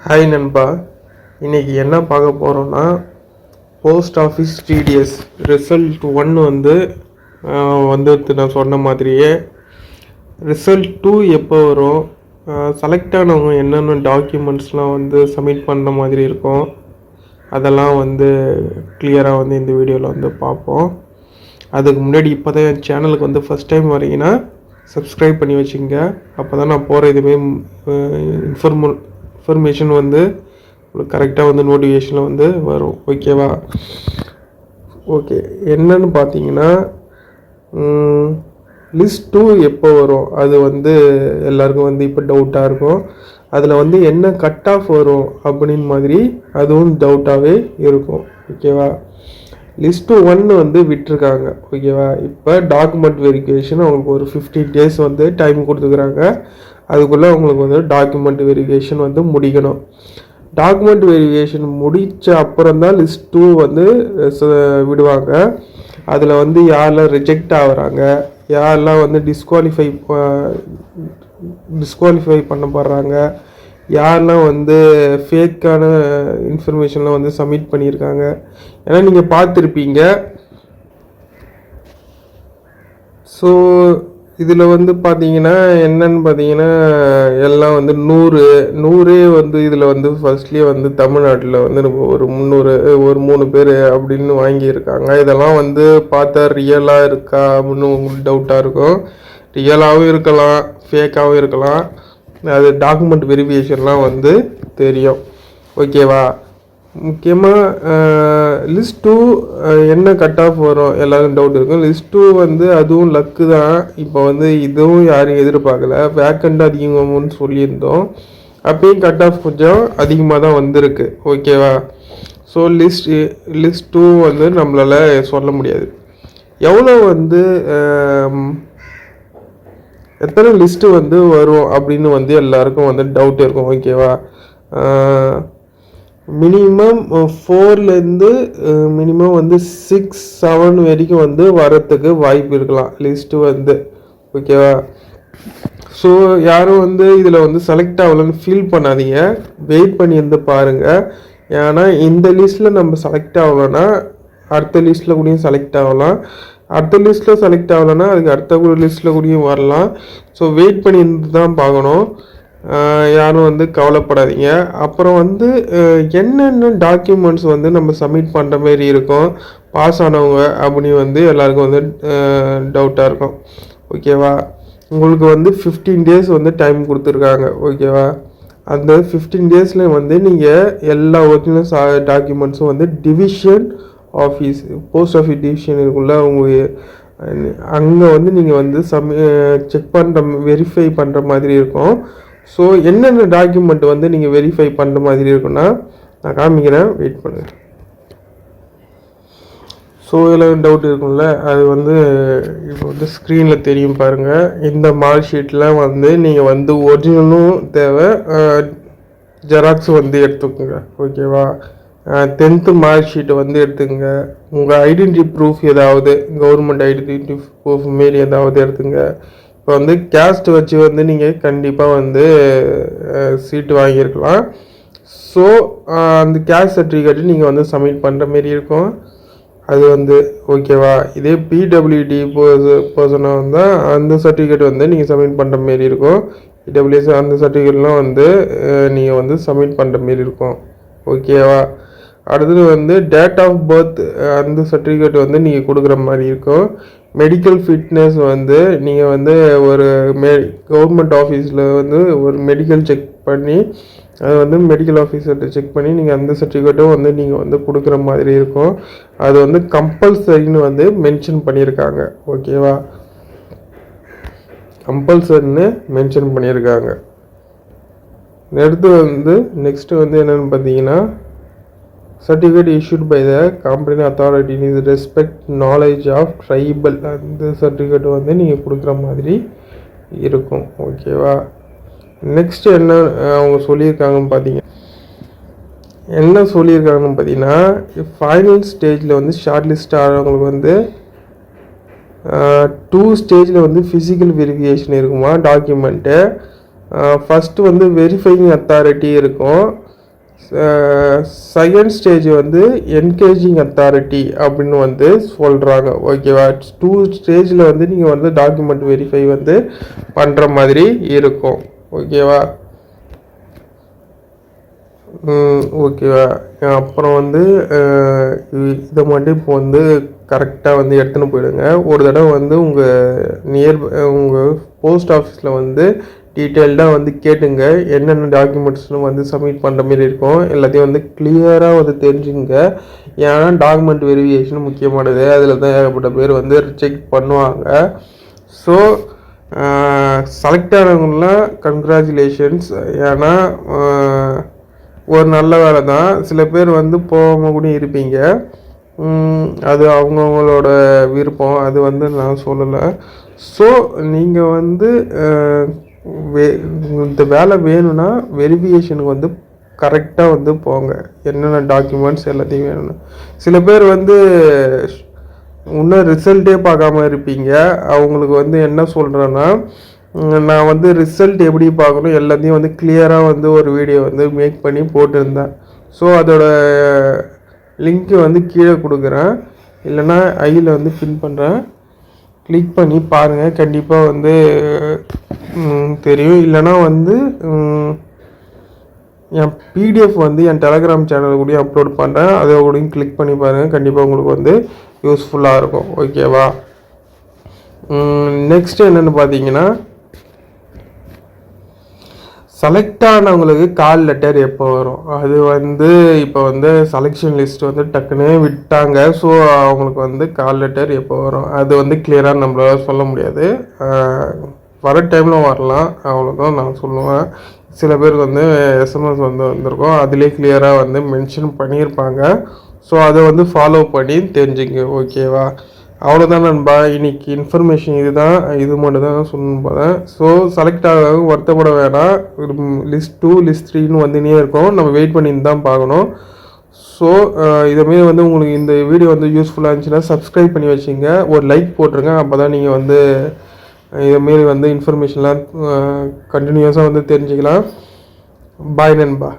Hi நண்பா, இன்றைக்கி என்ன பார்க்க போகிறோன்னா போஸ்ட் ஆஃபீஸ் டிடிஎஸ் ரிசல்ட் 1 வந்து நான் சொன்ன மாதிரியே ரிசல்ட் 2 எப்போ வரும், செலக்ட் ஆனவங்க என்னென்ன டாக்குமெண்ட்ஸ்லாம் வந்து சப்மிட் பண்ண மாதிரி இருக்கும், அதெல்லாம் வந்து கிளியராக வந்து இந்த வீடியோவில் வந்து பார்ப்போம். அதுக்கு முன்னாடி இப்போ தான் என் சேனலுக்கு வந்து ஃபஸ்ட் டைம் வரீங்கன்னா சப்ஸ்கிரைப் பண்ணி வச்சுங்க. அப்போ தான் நான் போகிற இதுவே இன்ஃபர்மேஷன் வந்து உங்களுக்கு கரெக்டாக வந்து நோட்டிஃபிகேஷனில் வந்து வரும். ஓகேவா? ஓகே, என்னன்னு பார்த்தீங்கன்னா லிஸ்ட் 2 எப்போ வரும் அது வந்து எல்லாருக்கும் வந்து இப்போ டவுட்டாக இருக்கும். அதில் வந்து என்ன கட் ஆஃப் வரும் அப்படின்னு மாதிரி அதுவும் டவுட்டாகவே இருக்கும். ஓகேவா? லிஸ்ட்டு 1 வந்து விட்டுருக்காங்க. ஓகேவா? இப்போ டாக்குமெண்ட் வெரிஃபிகேஷன் அவங்களுக்கு ஒரு 15 days வந்து டைம் கொடுத்துக்கிறாங்க. அதுக்குள்ளே அவங்களுக்கு வந்து டாக்குமெண்ட் வெரிஃபிகேஷன் வந்து முடிக்கணும். டாக்குமெண்ட் வெரிஃபிகேஷன் முடித்த அப்புறம் தான் லிஸ்ட் 2 வந்து விடுவாங்க. அதில் வந்து யாரெல்லாம் ரிஜெக்ட் ஆகுறாங்க, யாரெல்லாம் வந்து டிஸ்குவாலிஃபை பண்ணப்படுறாங்க, யாரெல்லாம் வந்து ஃபேக்கான இன்ஃபர்மேஷன்லாம் வந்து சப்மிட் பண்ணியிருக்காங்க. ஏன்னா நீங்கள் பார்த்துருப்பீங்க. ஸோ இதில் வந்து பார்த்தீங்கன்னா என்னன்னு பார்த்தீங்கன்னா எல்லாம் வந்து 100 வந்து இதில் வந்து ஃபர்ஸ்ட்லேயே வந்து தமிழ்நாட்டில் வந்து ஒரு 300 பேர் அப்படின்னு வாங்கியிருக்காங்க. இதெல்லாம் வந்து பார்த்தா ரியலாக இருக்கா அப்படின்னு உங்களுக்கு டவுட்டாக இருக்கும். ரியலாகவும் இருக்கலாம், ஃபேக்காகவும் இருக்கலாம். அது டாக்குமெண்ட் வெரிஃபிகேஷன்லாம் வந்து தெரியும். ஓகேவா? முக்கியமாக லிஸ்ட் 2 என்ன கட் ஆஃப் வரும் எல்லாருக்கும் டவுட் இருக்கும். லிஸ்ட் 2 வந்து அதுவும் லக்கு தான். இப்போ வந்து இதுவும் யாரும் எதிர்பார்க்கல, வேக்கண்ட் அதிகமாகும்னு சொல்லியிருந்தோம். அப்பயும் கட் ஆஃப் கொஞ்சம் அதிகமாக தான் வந்திருக்கு. ஓகேவா? ஸோ லிஸ்ட் 2 வந்து நம்மளால் சொல்ல முடியாது எவ்வளோ வந்து எத்தனை லிஸ்ட்டு வந்து வரும் அப்படின்னு வந்து எல்லாருக்கும் வந்து டவுட் இருக்கும். ஓகேவா? மினிமம் 4லேருந்து மினிமம் வந்து 6-7 வரைக்கும் வந்து வரத்துக்கு வாய்ப்பு இருக்கலாம் லிஸ்ட்டு வந்து. ஓகேவா? ஸோ யாரும் வந்து இதில் வந்து செலக்ட் ஆகலன்னு ஃபீல் பண்ணாதீங்க, வெயிட் பண்ணி வந்து பாருங்கள். ஏன்னா இந்த லிஸ்ட்டில் நம்ம செலக்ட் ஆகலைன்னா அடுத்த லிஸ்ட்டில் கூடயும் செலக்ட் ஆகலாம், அடுத்த லிஸ்ட்டில் செலக்ட் ஆகலைன்னா அதுக்கு அடுத்த லிஸ்ட்டில் கூடயும் வரலாம். ஸோ வெயிட் பண்ணி இருந்து தான் பார்க்கணும். யாரும் வந்து கவலைப்படாதீங்க. அப்புறம் வந்து என்னென்ன டாக்குமெண்ட்ஸ் வந்து நம்ம சப்மிட் பண்ணுற மாரி இருக்கும் பாஸ் ஆனவங்க அப்படின்னு வந்து எல்லாருக்கும் வந்து டவுட்டாக இருக்கும். ஓகேவா? உங்களுக்கு வந்து 15 days வந்து டைம் கொடுத்துருக்காங்க. ஓகேவா? அந்த 15 daysல வந்து நீங்கள் எல்லா ஒரிஜினல் டாக்குமெண்ட்ஸும் வந்து division office, post office division இருக்குள்ள உங்கள் அங்கே வந்து நீங்கள் வந்து செக் பண்ணுற வெரிஃபை பண்ணுற மாதிரி இருக்கும். ஸோ என்னென்ன டாக்குமெண்ட் வந்து நீங்கள் வெரிஃபை பண்ணுற மாதிரி இருக்குன்னா நான் காமிக்கிறேன், வெயிட் பண்ணுங்கள். ஸோ இதில் டவுட் இருக்கும்ல, அது வந்து இப்போ வந்து ஸ்க்ரீனில் தெரியும் பாருங்கள். இந்த மார்க் ஷீட்லாம் வந்து நீங்கள் வந்து ஒரிஜினலும் தேவை, ஜெராக்ஸ் வந்து எடுத்துக்கோங்க. ஓகேவா? 10th மார்க் ஷீட்டை வந்து எடுத்துங்க. உங்கள் ஐடென்டிட்டி ப்ரூஃப் ஏதாவது, கவர்மெண்ட் ஐடென்டிட்டி ப்ரூஃப் மாரி ஏதாவது எடுத்துங்க. இப்போ வந்து கேஸ்ட் வச்சு வந்து நீங்கள் கண்டிப்பாக வந்து சீட்டு வாங்கியிருக்கலாம். ஸோ அந்த கேஸ்ட் சர்டிஃபிகேட்டு நீங்கள் வந்து சப்மிட் பண்ணுற மாரி இருக்கும். அது வந்து ஓகேவா? இதே பிடபிள்யூடி பர்சனாக இருந்தால் அந்த சர்டிஃபிகேட் வந்து நீங்கள் சப்மிட் பண்ணுற மாரி இருக்கும். இடபிள்யூஎஸ் அந்த சர்டிஃபிகேட்லாம் வந்து நீங்கள் வந்து சப்மிட் பண்ணுற மாரி இருக்கும். ஓகேவா? அடுத்தது வந்து டேட் ஆஃப் பர்த் அந்த சர்டிஃபிகேட் வந்து நீங்கள் கொடுக்குற மாதிரி இருக்கும். மெடிக்கல் ஃபிட்னஸ் வந்து நீங்கள் வந்து ஒரு கவர்மெண்ட் ஆஃபீஸில் வந்து ஒரு மெடிக்கல் செக் பண்ணி அது வந்து மெடிக்கல் ஆஃபீஸர்கிட்ட செக் பண்ணி நீங்கள் அந்த சர்டிஃபிகேட்டும் வந்து நீங்கள் வந்து கொடுக்குற மாதிரி இருக்கும். அது வந்து கம்பல்சரின்னு வந்து மென்ஷன் பண்ணியிருக்காங்க. ஓகேவா? கம்பல்சரின்னு மென்ஷன் பண்ணியிருக்காங்க. அடுத்து வந்து நெக்ஸ்ட்டு வந்து என்னென்னு பார்த்தீங்கன்னா certificate issued by the competent authority in respect knowledge of tribal, அந்த சர்டிஃபிகேட் வந்து நீங்கள் கொடுக்குற மாதிரி இருக்கும். ஓகேவா? நெக்ஸ்ட் என்ன அவங்க சொல்லியிருக்காங்கன்னு பார்த்தீங்கன்னா ஃபைனல் ஸ்டேஜில் வந்து ஷார்ட் லிஸ்ட் ஆகிறவங்களுக்கு வந்து 2 ஸ்டேஜில் வந்து ஃபிசிக்கல் வெரிஃபிகேஷன் இருக்குமா டாக்குமெண்ட்டு. ஃபஸ்ட்டு வந்து வெரிஃபையிங் அத்தாரிட்டி இருக்கும். செகண்ட் ஸ்டேஜ் வந்து என்கேஜிங் அத்தாரிட்டி அப்படின்னு வந்து சொல்கிறாங்க. ஓகேவா, 2 ஸ்டேஜில் வந்து நீங்கள் வந்து டாக்குமெண்ட் வெரிஃபை வந்து பண்ணுற மாதிரி இருக்கும். ஓகேவா. ஓகேவா. அப்புறம் வந்து இதை மட்டும் இப்போ வந்து கரெக்டாக வந்து எடுத்துன்னு போயிடுங்க. ஒரு தடவை வந்து உங்கள் போஸ்ட் ஆஃபீஸில் வந்து டீட்டெயில்டாக வந்து கேட்டுங்க, என்னென்ன டாக்குமெண்ட்ஸ்னு வந்து சப்மிட் பண்ணுற மாரி இருக்கும். எல்லாத்தையும் வந்து கிளியராக வந்து தெரிஞ்சுங்க. ஏன்னா டாக்குமெண்ட் வெரிஃபிகேஷன் முக்கியமானது. அதில் தான் ஏகப்பட்ட பேர் வந்து செக் பண்ணுவாங்க. ஸோ செலக்ட் ஆனவங்களாம் கங்க்ராச்சுலேஷன்ஸ். ஏன்னா ஒரு நல்ல வேலை தான். சில பேர் வந்து போகாமல் கூட இருப்பீங்க. அது அவங்கவுங்களோட விருப்பம், அது வந்து நான் சொல்லலை. ஸோ நீங்கள் வந்து இந்த வேலை வேணும்னா வெரிஃபிகேஷனுக்கு வந்து கரெக்டாக வந்து போங்க. என்னென்ன டாக்குமெண்ட்ஸ் எல்லாத்தையும் வேணும்னு. சில பேர் வந்து இன்னும் ரிசல்ட்டே பார்க்காம இருப்பீங்க. அவங்களுக்கு வந்து என்ன சொல்கிறேன்னா, நான் வந்து ரிசல்ட் எப்படி பார்க்கணும் எல்லாத்தையும் வந்து கிளியராக வந்து ஒரு வீடியோ வந்து மேக் பண்ணி போட்டிருந்தேன். ஸோ அதோட லிங்க்கு வந்து கீழே கொடுக்குறேன், இல்லைன்னா ஐயில் வந்து பின் பண்ணுறேன். கிளிக் பண்ணி பாருங்கள், கண்டிப்பாக வந்து தெரியும். இல்லைனா வந்து என் பிடிஎஃப் வந்து என் டெலகிராம் சேனல் கூட அப்லோட் பண்ணுறேன், அதை கூடயும் கிளிக் பண்ணி பாருங்கள். கண்டிப்பாக உங்களுக்கு வந்து யூஸ்ஃபுல்லாக இருக்கும். ஓகேவா. நெக்ஸ்ட் என்னென்னு பார்த்தீங்கன்னா, செலக்ட் ஆனவங்களுக்கு கால் லெட்டர் எப்போ வரும். அது வந்து இப்போ வந்து செலெக்ஷன் லிஸ்ட் வந்து டக்குன்னு விட்டாங்க. ஸோ அவங்களுக்கு வந்து கால் லெட்டர் எப்போ வரும் அது வந்து கிளியராக நம்மளால சொல்ல முடியாது. வர டைமில் வரலாம், அவ்வளோதான் நான் சொல்லுவேன். சில பேருக்கு வந்து எஸ்எம்எஸ் வந்து வந்திருக்கும், அதிலே கிளியராக வந்து மென்ஷன் பண்ணியிருப்பாங்க. ஸோ அதை வந்து ஃபாலோ பண்ணி தெரிஞ்சுங்க. ஓகேவா. அவ்வளோதான் நண்பா, இன்னைக்கு இன்ஃபர்மேஷன் இது மட்டும் தான் சொல்லணும் போகிறேன். ஸோ செலக்ட் ஆக வருத்தப்பட வேணாம். லிஸ்ட் 2 லிஸ்ட் 3ன்னு வந்துனே இருக்கும், நம்ம வெயிட் பண்ணிட்டு தான் பார்க்கணும். ஸோ இதேமாரி வந்து உங்களுக்கு இந்த வீடியோ வந்து யூஸ்ஃபுல்லாக இருந்துச்சுன்னா சப்ஸ்கிரைப் பண்ணி வச்சுங்க, ஒரு லைக் போட்டுருங்க. அப்போ தான் நீங்கள் வந்து இதேமாரி வந்து இன்ஃபர்மேஷன்லாம் கண்டினியூஸாக வந்து தெரிஞ்சுக்கலாம். பாய் நண்பா.